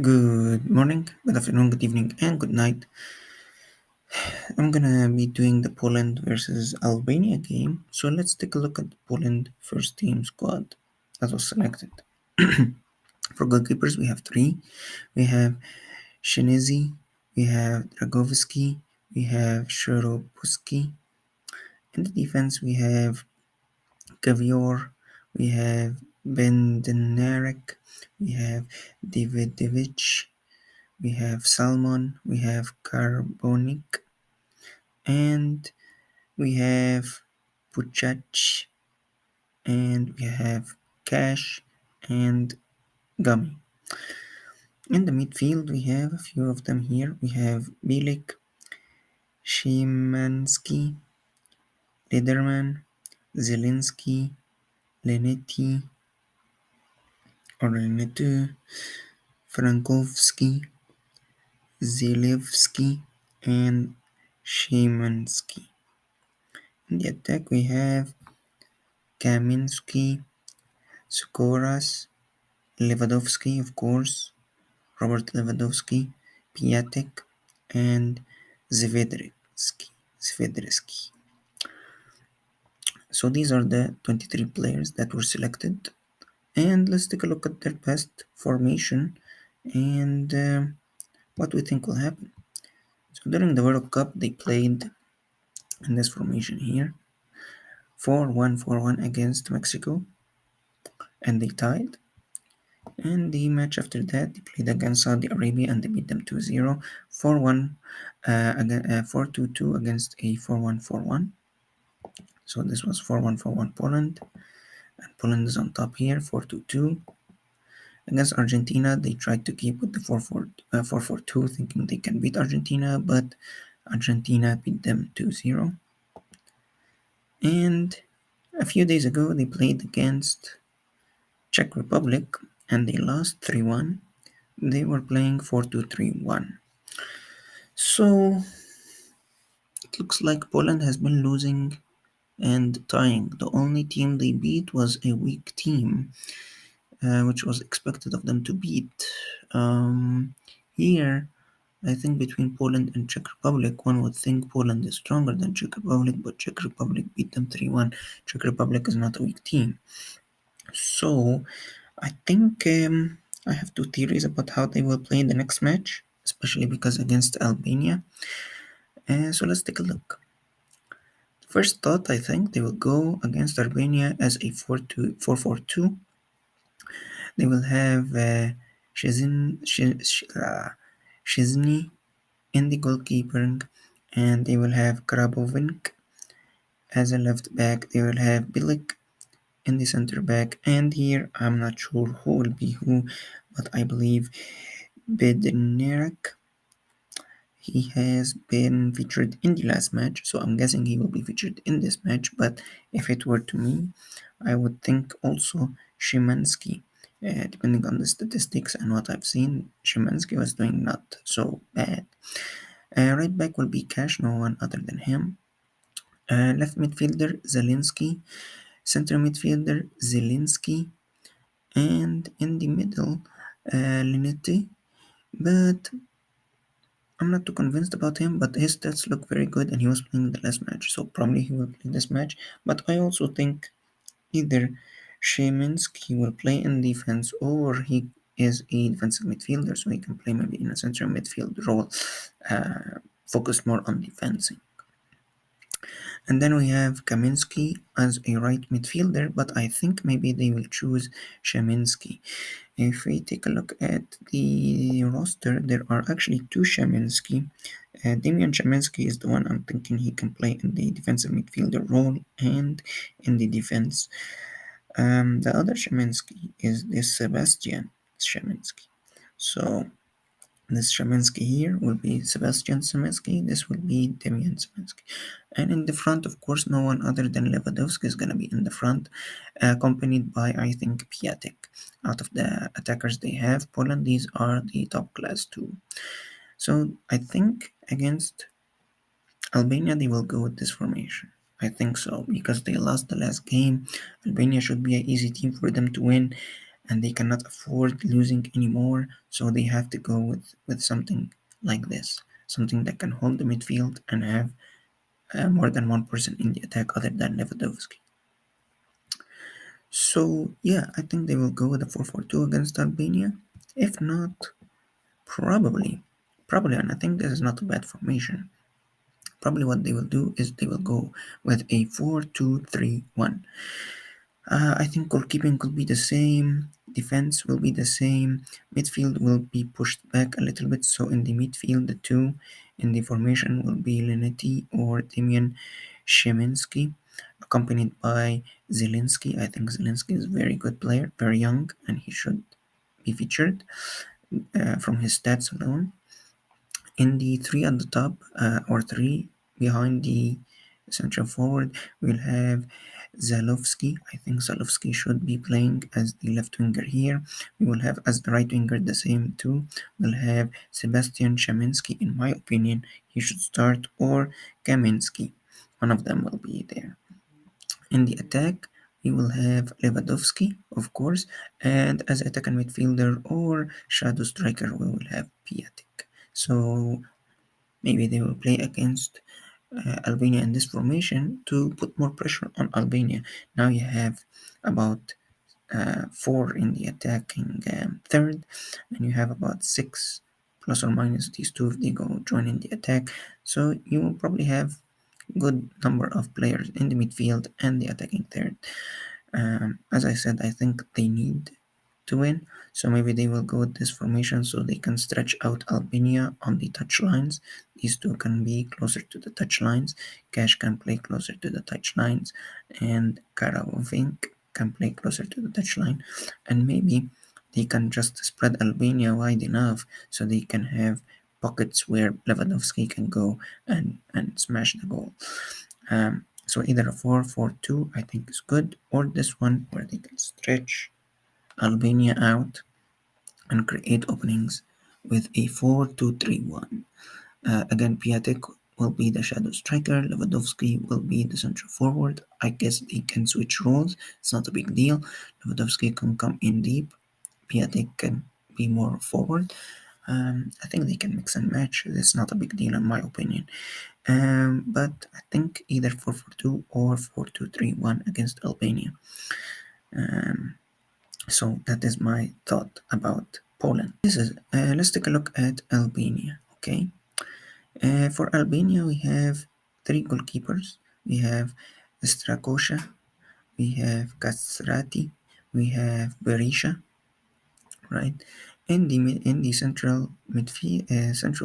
Good morning, good afternoon, good evening, and good night. I'm gonna be doing the Poland versus Albania game. So let's take a look at the Poland first team squad that was selected. For goalkeepers, we have three. We have Shenezi, we have Dragovski, we have Shoropuski. In the defense, we have Gavior, we have Bendenarek, we have Davidovich, we have Salmon, we have Carbonic, and we have Puchach, and we have Cash and Gummy. In the midfield, we have a few of them here. We have Bilik, Szymanski, Lederman, Zelinski, Lenetti, or Lenetu, Frankowski, Zilewski, and Szymanski. In the attack, we have Kaminski, Sukoras, Lewandowski, of course, Robert Lewandowski, Piatek, and Zvedreski. So these are the 23 players that were selected. And let's take a look at their best formation and what we think will happen. So during the World Cup, they played in this formation here 4-1-4-1 against Mexico, and they tied. And the match after that, they played against Saudi Arabia and they beat them 2-0, 4-1, 4-2-2 against a 4-1-4-1. So this was 4-1-4-1 Poland, and Poland is on top here, 4-2-2. Against Argentina, they tried to keep with the 4-4-2, thinking they can beat Argentina, but Argentina beat them 2-0. And a few days ago, they played against Czech Republic and they lost 3-1. They were playing 4-2-3-1. So it looks like Poland has been losing and tying. The only team they beat was a weak team, which was expected of them to beat. Here, I think between Poland and Czech Republic, one would think Poland is stronger than Czech Republic, but Czech Republic beat them 3-1. Czech Republic is not a weak team. So I think I have two theories about how they will play in the next match, especially because against Albania. So let's take a look. First thought, I think they will go against Albania as a 4-4-2. They will have Szczesny in the goalkeeping, and they will have Krabovink as a left back. They will have Bilic in the center back, and here I'm not sure who will be who, but I believe Bednarek. He has been featured in the last match, so I'm guessing he will be featured in this match. But if it were to me, I would think also Szymanski. Depending on the statistics and what I've seen, Szymanski was doing not so bad. Right back will be Cash, no one other than him. Left midfielder Zelinski, center midfielder Zelinski, and in the middle Linetti. But I'm not too convinced about him, but his stats look very good and he was playing the last match, so probably he will play this match. But I also think either Szymanski will play in defense or he is a defensive midfielder, so he can play maybe in a central midfield role, focused more on defending. And then we have Kaminski as a right midfielder, but I think maybe they will choose Szymanski. If we take a look at the roster, there are actually two Szymanski. Damian Szymanski is the one I'm thinking he can play in the defensive midfielder role and in the defense. The other Szymanski is this Sebastian Szymanski. So this Szymanski here will be Sebastian Szymanski. This will be Damian Szymanski. And in the front, of course, no one other than Lewandowski is going to be in the front, accompanied by, I think, Piatek. Out of the attackers they have, Poland, these are the top class too. So I think against Albania, they will go with this formation. I think so, because they lost the last game. Albania should be an easy team for them to win. and they cannot afford losing anymore, so they have to go with something like this, something that can hold the midfield and have more than one person in the attack other than Lewandowski. So yeah, I think they will go with a 4-4-2 against Albania. If not, probably, and I think this is not a bad formation. Probably what they will do is they will go with a 4-2-3-1. I think goalkeeping could be the same, defense will be the same, midfield will be pushed back a little bit. So in the midfield, the two in the formation will be Linetti or Damian Szymanski, accompanied by Zielinski. I think Zielinski is a very good player, very young, and he should be featured from his stats alone. In the three at the top, or three behind the central forward, we'll have Zalowski. I think Zalowski should be playing as the left winger here. We will have as the right winger the same two. We'll have Sebastian Shaminsky. In my opinion, he should start, or Kaminski. One of them will be there. In the attack, we will have Lewandowski, of course, and as attacking midfielder or shadow striker, we will have Piatek. So maybe they will play against Albania in this formation to put more pressure on Albania. Now you have about four in the attacking third, and you have about six plus or minus these two if they go join in the attack. So you will probably have good number of players in the midfield and the attacking third. As I said, I think they need to win, so maybe they will go with this formation so they can stretch out Albania on the touch lines. These two can be closer to the touch lines. Cash can play closer to the touch lines, and Karavink can play closer to the touch line. And maybe they can just spread Albania wide enough so they can have pockets where Lewandowski can go and smash the goal. So either a 4-4-2 I think is good, or this one where they can stretch Albania out and create openings with a 4-2-3-1. Again, Piatek will be the shadow striker, Lewandowski will be the central forward. I guess they can switch roles, it's not a big deal. Lewandowski can come in deep, Piatek can be more forward. I think they can mix and match. It's not a big deal in my opinion. But I think either 4-4-2 or 4-2-3-1 against Albania. Um, so that is my thought about Poland. Let's take a look at Albania. Okay, for Albania we have three goalkeepers. We have Strakosha, we have Katsrati, we have Berisha, right? In the central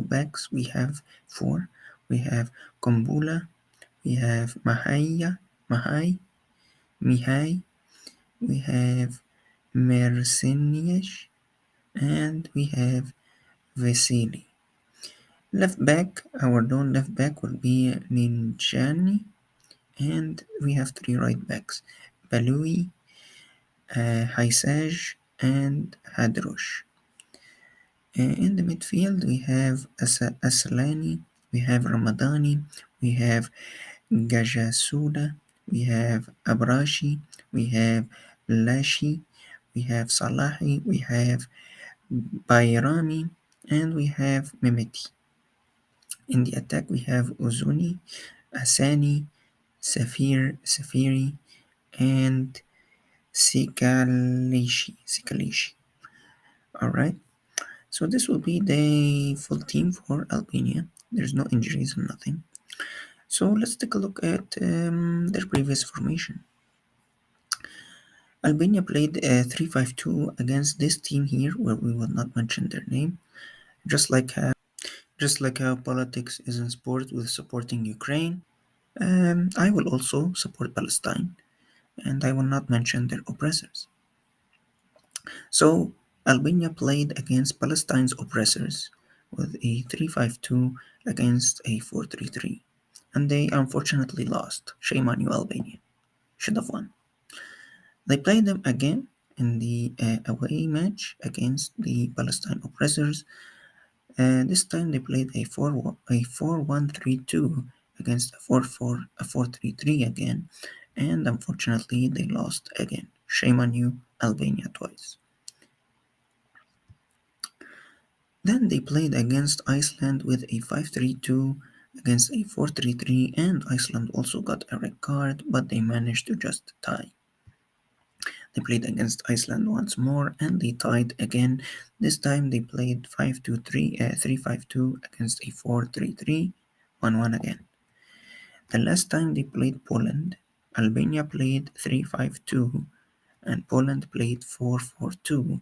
backs we have four. We have Kombula, we have Mihai, we have Merseniec, and we have Veseli. Left back, our lone left back will be Ninjani, and we have three right backs, Balui, Haisaj, and Hadrosh. In the midfield, we have Aslani, we have Ramadani, we have Gajasuda, we have Abrashi, we have Lashi, we have Salahi, we have Bayrami, and we have Mehmeti. In the attack, we have Uzuni, Asani, Safiri, and Sikalishi. Alright, so this will be the full team for Albania. There's no injuries or nothing. So let's take a look at their previous formation. Albania played a 3-5-2 against this team here, where we will not mention their name, just like how politics is in sport with supporting Ukraine. I will also support Palestine, and I will not mention their oppressors. So Albania played against Palestine's oppressors with a 3-5-2 against a 4-3-3, and they unfortunately lost. Shame on you, Albania. Should have won. They played them again in the away match against the Palestine oppressors. This time they played a 4-1-3-2 against a 4-3-3 again, and unfortunately they lost again. Shame on you, Albania, twice. Then they played against Iceland with a 5-3-2 against a 4-3-3, and Iceland also got a red card, but they managed to just tie. They played against Iceland once more and they tied again. This time they played 5-2-3, 3-5-2 against a 4-3-3, 1-1 again. The last time they played Poland, Albania played 3-5-2 and Poland played 4-4-2,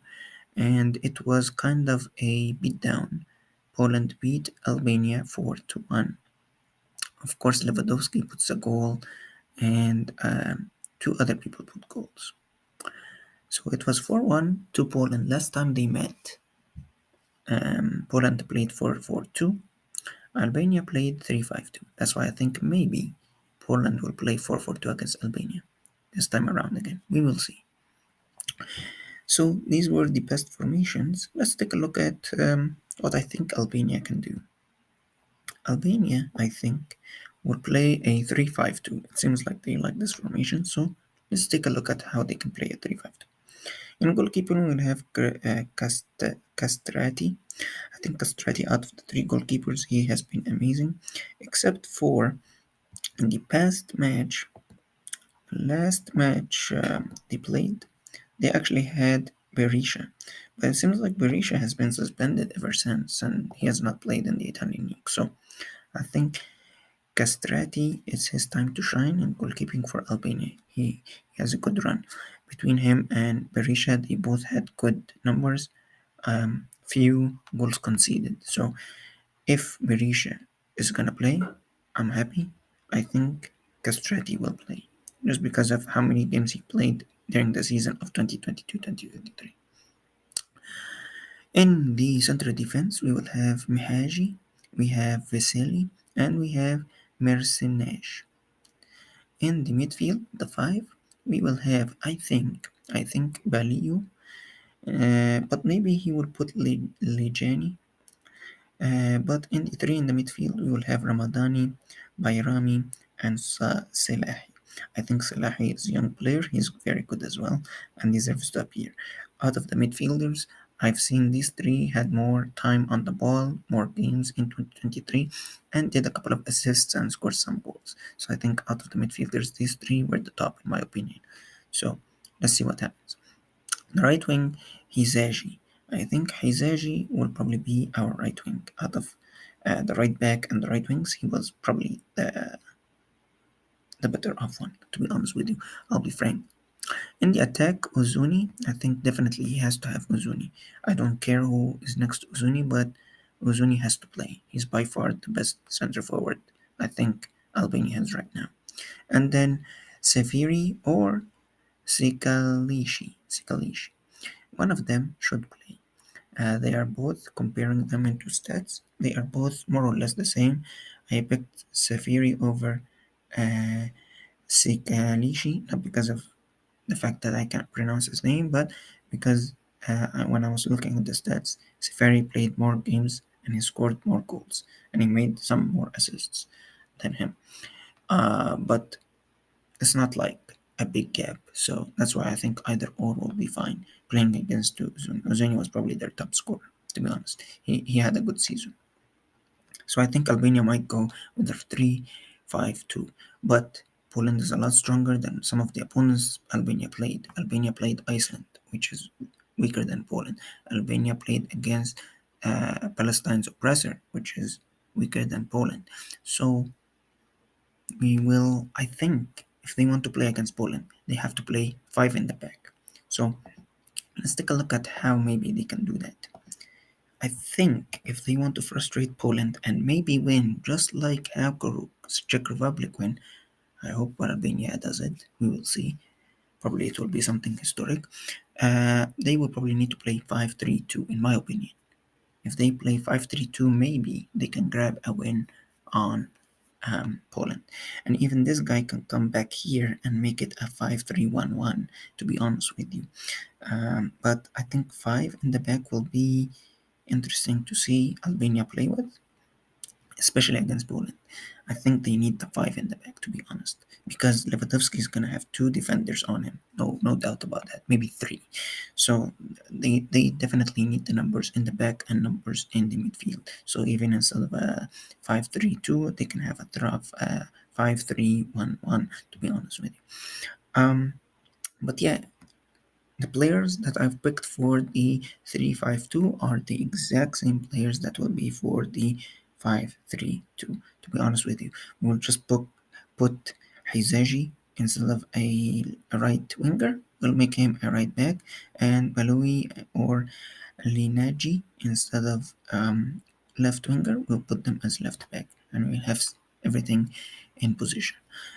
and it was kind of a beatdown. Poland beat Albania 4-1. Of course, Lewandowski puts a goal, and two other people put goals. So it was 4-1 to Poland last time they met. Poland played 4-4-2. Albania played 3-5-2. That's why I think maybe Poland will play 4-4-2 against Albania this time around again. We will see. So these were the best formations. Let's take a look at what I think Albania can do. Albania, I think, will play a 3-5-2. It seems like they like this formation, so let's take a look at how they can play a 3-5-2. In goalkeeper, we'll have Castrati. I think Castrati, out of the three goalkeepers, he has been amazing, except for in the last match they played, they actually had Berisha. But it seems like Berisha has been suspended ever since, and he has not played in the Italian league. So I think Castrati, it's his time to shine in goalkeeping for Albania. He has a good run. Between him and Berisha, they both had good numbers, few goals conceded. So if Berisha is gonna play, I'm happy. I think Castrati will play just because of how many games he played during the season of 2022-2023. In the central defense, we will have Mihaji, we have Veseli, and we have Mercenash. In the midfield, the five, we will have, I think Baliu, but maybe he will put Lejani. But in the three in the midfield, we will have Ramadani, Bayrami, and Selahi. I think Selahi is a young player. He's very good as well and deserves to appear. Out of the midfielders, I've seen these three had more time on the ball, more games in 2023, and did a couple of assists and scored some goals. So I think out of the midfielders, these three were the top in my opinion. So let's see what happens. The right wing, Hizaji. I think Hizaji will probably be our right wing. Out of the right back and the right wings, he was probably the better of one, to be honest with you. I'll be frank. In the attack, Uzuni, I think definitely he has to have Uzuni. I don't care who is next to Uzuni, but Uzuni has to play. He's by far the best center forward I think Albania has right now. And then Sefiri or Sikalishi. One of them should play. They are both, comparing them into stats, they are both more or less the same. I picked Safiri over uh, Sikalishi, not because of the fact that I can't pronounce his name, but because when I was looking at the stats, Safari played more games and he scored more goals and he made some more assists than him. But it's not like a big gap, so that's why I think either or will be fine playing against Uzun. Uzun was probably their top scorer, to be honest. He had a good season. So I think Albania might go with a 3-5-2, but Poland is a lot stronger than some of the opponents Albania played. Albania played Iceland, which is weaker than Poland. Albania played against Palestine's oppressor, which is weaker than Poland. So we will, I think, if they want to play against Poland, they have to play five in the back. So let's take a look at how maybe they can do that. I think if they want to frustrate Poland and maybe win, just like how Czech Republic win, I hope Albania does it. We will see. Probably it will be something historic. They will probably need to play 5-3-2, in my opinion. If they play 5-3-2, maybe they can grab a win on Poland. And even this guy can come back here and make it a 5-3-1-1, to be honest with you. But I think five in the back will be interesting to see Albania play with, especially against Poland. I think they need the five in the back, to be honest, because Lewandowski is gonna have two defenders on him. No doubt about that. Maybe three. So they definitely need the numbers in the back and numbers in the midfield. So even instead of a 5-3-2, they can have a draft 5-3-1-1. To be honest with you. But yeah, the players that I've picked for the 3-5-2 are the exact same players that will be for the 5-3-2. To be honest with you, we'll just put Hizaji instead of a right winger. We'll make him a right back, and Baloui or Linaji instead of left winger. We'll put them as left back, and we'll have everything in position.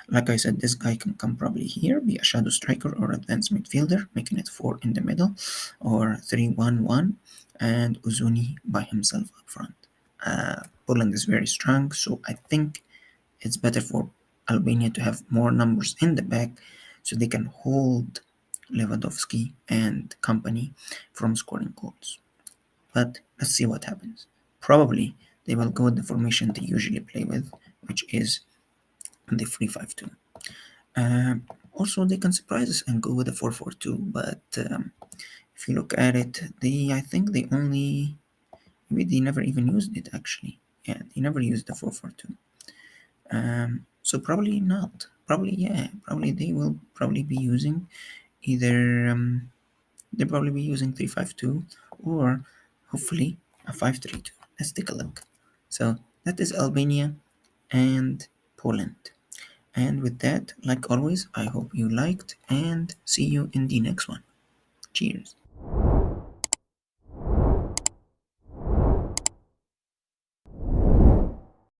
Like I said, this guy can come probably here, be a shadow striker or advanced midfielder, making it four in the middle, or 3-1-1, and Uzuni by himself up front. Poland is very strong, so I think it's better for Albania to have more numbers in the back so they can hold Lewandowski and company from scoring goals. But let's see what happens. Probably they will go with the formation they usually play with, which is the 3-5-2. Also, they can surprise us and go with a 4-4-2, but if you look at it, I think they only maybe they never even used it actually. Yeah, they never used the 4-4-2. So probably not. Probably yeah. Probably they will probably be using either they'll probably be using 3-5-2 or hopefully a 5-3-2. Let's take a look. So that is Albania and Poland. And with that, like always, I hope you liked and see you in the next one. Cheers.